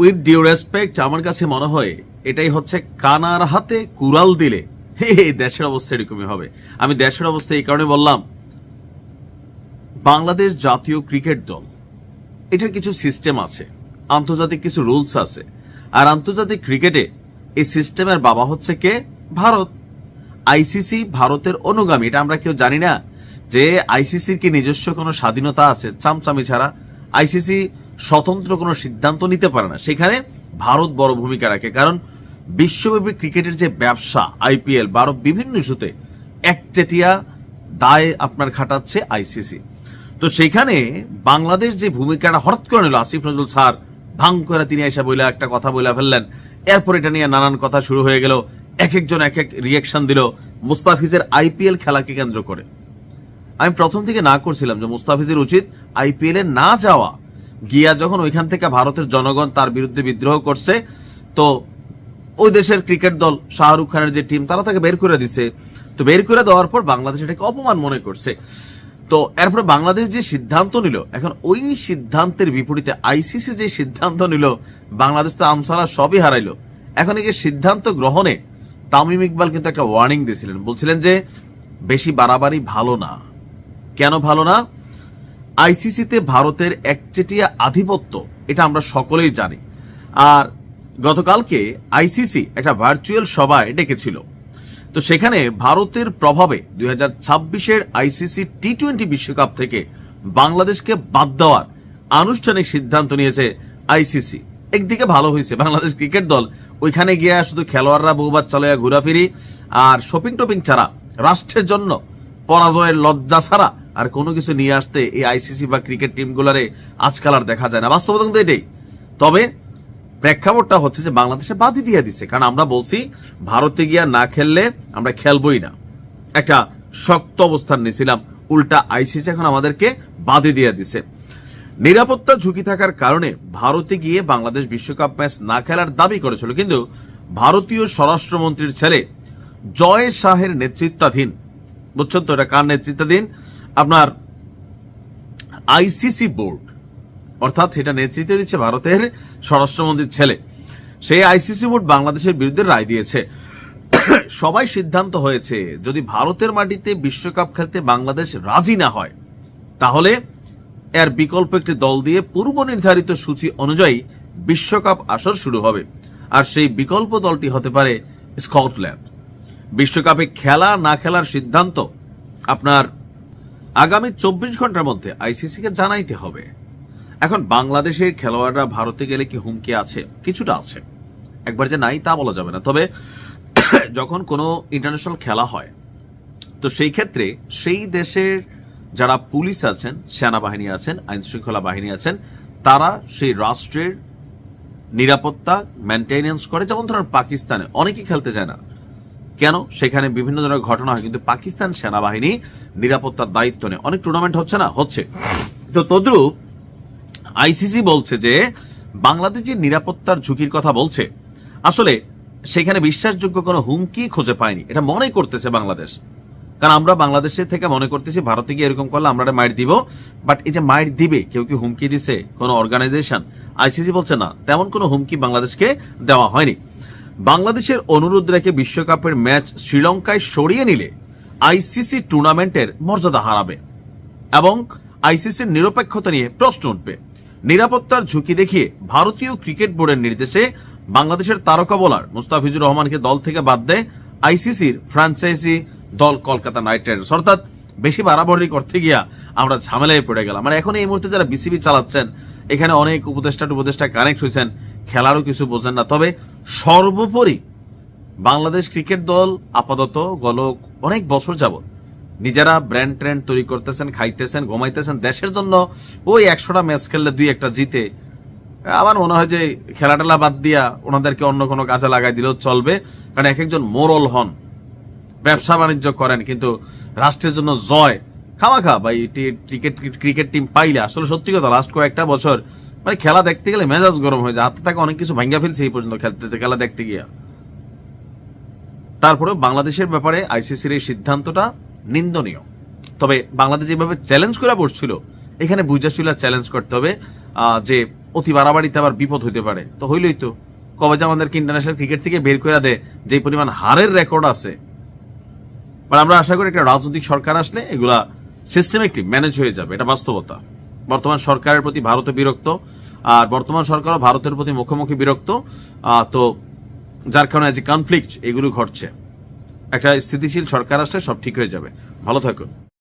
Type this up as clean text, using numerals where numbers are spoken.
With due respect, আমার কাছে মনে হয় এটাই হচ্ছে কানার হাতে কুড়াল দিলে দেশের অবস্থা এরকমই হবে। আমি দেশের অবস্থা এই কারণে বললাম, বাংলাদেশ জাতীয় ক্রিকেট দল এটার কিছু সিস্টেম আছে, আন্তর্জাতিক কিছু রুলস আছে, আর আন্তর্জাতিক ক্রিকেটে এই সিস্টেমের বাবা হচ্ছে কে? ভারত। আইসিসি ভারতের অনুগামী, এটা আমরা কেউ জানি না যে আইসিসির কি নিজস্ব কোনো স্বাধীনতা আছে? চামচামি ছাড়া আইসিসি স্বতন্ত্র কোনো সিদ্ধান্ত নিতে পারে না, সেখানে ভারত বড় ভূমিকা রাখে। কারণ বিশ্বব্যাপী ক্রিকেটের যে ব্যবসা, আইপিএল বা আরো বিভিন্ন ইস্যুতে একচেটিয়া দায় আপনার খাটাচ্ছে আইসিসি। তো সেখানে বাংলাদেশ যে ভূমিকাটা হঠাৎ করে নিল, আসিফ নজরুল স্যার ভাঙ করে তিনি এসে বইলা একটা কথা বইলা ফেললেন, এরপর এটা নিয়ে নানান কথা শুরু হয়ে গেল, এক একজন এক এক রিয়াকশন দিল মুস্তাফিজের আইপিএল খেলাকে কেন্দ্র করে। আমি প্রথম থেকে না করছিলাম যে মুস্তাফিজের উচিত আইপিএল এ না যাওয়া, গিয়া যখন ওইখান থেকে ভারতের জনগণ তার বিরুদ্ধে বিদ্রোহ করছে, তো ওই দেশের ক্রিকেট দল শাহরুখ খানের যে টিম তারা তাকে বের করে দিছে। তো বের করে দেওয়ার পর বাংলাদেশ এটাকে অপমান মনে করছে। তো এরপরে বাংলাদেশ যে সিদ্ধান্ত নিল, এখন ওই সিদ্ধান্তের বিপরীতে আইসিসি যে সিদ্ধান্ত নিল, বাংলাদেশ তো আমসালা সবই হারাইলো। এখন এই সিদ্ধান্ত গ্রহণে তামিম ইকবাল কিন্তু একটা ওয়ার্নিং দিয়েছিলেন, বলছিলেন যে বেশি বাড়াবাড়ি ভালো না। কেন ভালো না? আইসিসিতে ভারতের একচেটিয়া আধিপত্য, এটা আমরা সকলেই জানি। আর গতকালকে আইসিসি একটা ভার্চুয়াল সভায় ডেকেছিল, তো সেখানে ভারতের প্রভাবে 2026-এর আইসিসি টি-20 বিশ্বকাপ থেকে বাংলাদেশকে বাদ দেওয়ার আনুষ্ঠানিক সিদ্ধান্ত নিয়েছে আইসিসি। একদিকে ভালো হয়েছে, বাংলাদেশ ক্রিকেট দল ওইখানে গিয়ে শুধু খেলোয়াড়রা বহুবার চালাইয়া ঘোরাফিরি আর শপিং টপিং ছাড়া, রাষ্ট্রের জন্য পরাজয়ের লজ্জা ছাড়া আর কোনো কিছু নিয়ে আসতে এই আইসিসি বা ক্রিকেট টিমগুলারে আজকাল আর দেখা যায় না। বাস্তবতা কিন্তু এটাই। তবে প্রেক্ষাপটটা হচ্ছে যে বাংলাদেশে বাদই দিয়ে দিচ্ছে, কারণ আমরা বলছি ভারতে গিয়া না খেললে আমরা খেলবই না, একটা শক্ত অবস্থান নিয়েছিলাম। উল্টা আইসিসি এখন আমাদেরকে বাদই দিয়ে দিছে। নিরাপত্তা ঝুঁকি থাকার কারণে ভারতে গিয়ে বাংলাদেশ বিশ্বকাপ ম্যাচ না খেলার দাবি করেছিল, কিন্তু ভারতীয় স্বরাষ্ট্রমন্ত্রীর ছেলে জয় শাহের নেতৃত্বাধীন, বুঝছেন তো এটা কার নেতৃত্বাধীন? আপনার আইসিসি বোর্ড, অর্থাৎ এটা নেতৃত্ব দিচ্ছে ভারতের স্বরাষ্ট্রমন্ত্রীর ছেলে। সেই আইসিসি বোর্ড বাংলাদেশের বিরুদ্ধে রায় দিয়েছে। সবাই সিদ্ধান্ত হয়েছে যদি ভারতের মাটিতে বিশ্বকাপ খেলতে বাংলাদেশ রাজি না হয়, তাহলে এর বিকল্প একটি দল দিয়ে পূর্ব নির্ধারিত সূচি অনুযায়ী বিশ্বকাপ আসর শুরু হবে। আর সেই বিকল্প দলটি হতে পারে স্কটল্যান্ড। বিশ্বকাপে খেলা না খেলার সিদ্ধান্ত আপনার আগামী 24 ঘন্টার মধ্যে আইসিসিকে জানাইতে হবে। এখন বাংলাদেশের খেলোয়াড়রা ভারতে গেলে কি হুমকি আছে? কিছুটা আছে, একবার যে নাই তা বলা যাবে না। তবে যখন কোনো ইন্টারন্যাশনাল খেলা হয়, তো সেই ক্ষেত্রে সেই দেশের যারা পুলিশ আছেন, সেনাবাহিনী আছেন, আইন শৃঙ্খলা বাহিনী আছেন, তারা সেই রাষ্ট্রের নিরাপত্তা মেনটেনেন্স করে। যেমন ধরেন পাকিস্তানে অনেকেই খেলতে যায় না, কেন? সেখানে বিভিন্ন ধরনের ঘটনা হয়, কিন্তু পাকিস্তান সেনাবাহিনী নিরাপত্তার দায়িত্ব নেয়। অনেক টুর্নামেন্ট হচ্ছে না, হচ্ছে। তো তদ্রুপ আইসিসি বলছে যে বাংলাদেশ যে নিরাপত্তার ঝুঁকির কথা বলছে, আসলে সেখানে বিশ্বাসযোগ্য কোনো হুমকি খুঁজে পায়নি, এটা মনে করতেছে বাংলাদেশ। কারণ আমরা বাংলাদেশের থেকে মনে করতেছি ভারতে গিয়ে এরকম করলে আমরা মাইর দিব, বাট এই যে মাইর দিবে কেউ কি হুমকি দিছে কোনো অর্গানাইজেশন? আইসিসি বলছে না, তেমন কোনো হুমকি বাংলাদেশকে দেওয়া হয়নি। বাংলাদেশের অনুরোধ রেখে বিশ্বকাপের ম্যাচ শ্রীলঙ্কায় সরিয়ে নিলে আইসিসি টুর্নামেন্টের মর্যাদা হারাবে এবং আইসিসির নিরপেক্ষতা নিয়ে প্রশ্ন উঠবে। নিরাপত্তার ঝুঁকি দেখিয়ে ভারতীয় ক্রিকেট বোর্ডের নির্দেশে বাংলাদেশের তারকা বোলার মুস্তাফিজুর রহমানকে দল থেকে বাদ দেয় আইসিসির ফ্র্যাঞ্চাইজি দল কলকাতা নাইট রাইডার্স। অর্থাৎ বেশি বাড়াবাড়ি করতে গিয়া আমরা ঝামেলায় পড়ে গেলাম। মানে এখন এই মুহূর্তে যারা বিসিবি চালাচ্ছেন, এখানে অনেক উপদেষ্টা কানেক্ট হয়েছেন, খেলারও কিছু বোঝেন না। তবে সর্বোপরি বাংলাদেশ ক্রিকেট দল আপাতত অনেক বছর যাবত নিজেরা ব্র্যান্ড ট্রেন্ড তৈরি করতেছেন, খাইতেছেন, ঘুমাইতেছেন দেশের জন্য। ওই 100টা ম্যাচ খেললে 2-1টা জিতে, আমার মনে হয় যে খেলাটেলা বাদ দিয়া ওনাদেরকে অন্য কোনো কাজে লাগাই দিলেও চলবে। কারণ এক একজন মোরল হন, ব্যবসা বাণিজ্য করেন, কিন্তু রাষ্ট্রের জন্য জয় খামাখা ভাই ক্রিকেট টিম পাইলে আসলে সত্যি কথা লাস্ট কয়েকটা বছর মানে খেলা দেখতে গেলে মেজাজ গরম হয়ে যায়। হাতে থাকে অনেক কিছু ভাঙ্গা ফেলছে এই পর্যন্ত খেলা দেখতে গিয়া। তারপরেও বাংলাদেশের ব্যাপারে আইসিসির এই সিদ্ধান্তটা নিন্দনীয়। তবে বাংলাদেশ যেভাবে চ্যালেঞ্জ করে বসছিল, এখানে বুঝাশুলা চ্যালেঞ্জ করতে হবে যে অতি বাড়াবাড়িতে আবার বিপদ হইতে পারে, তো হইলই তো কবে যে আমাদেরকে ইন্টারন্যাশনাল ক্রিকেট থেকে বের করে দেয়, যে পরিমাণ হারের রেকর্ড আছে। মানে আমরা আশা করি একটা রাজনৈতিক সরকার আসলে এগুলা সিস্টেমেটিক ম্যানেজ হয়ে যাবে, এটা বাস্তবতা। বর্তমান সরকারের প্রতি ভারত বিরক্ত, আর বর্তমান সরকারও ভারতের প্রতি মুখোমুখি বিরক্ত, তো যার কারণে যে কনফ্লিক্ট এগুলো ঘটছে। একটা স্থিতিশীল সরকার আসলে সব ঠিক হয়ে যাবে। ভালো থাকুন।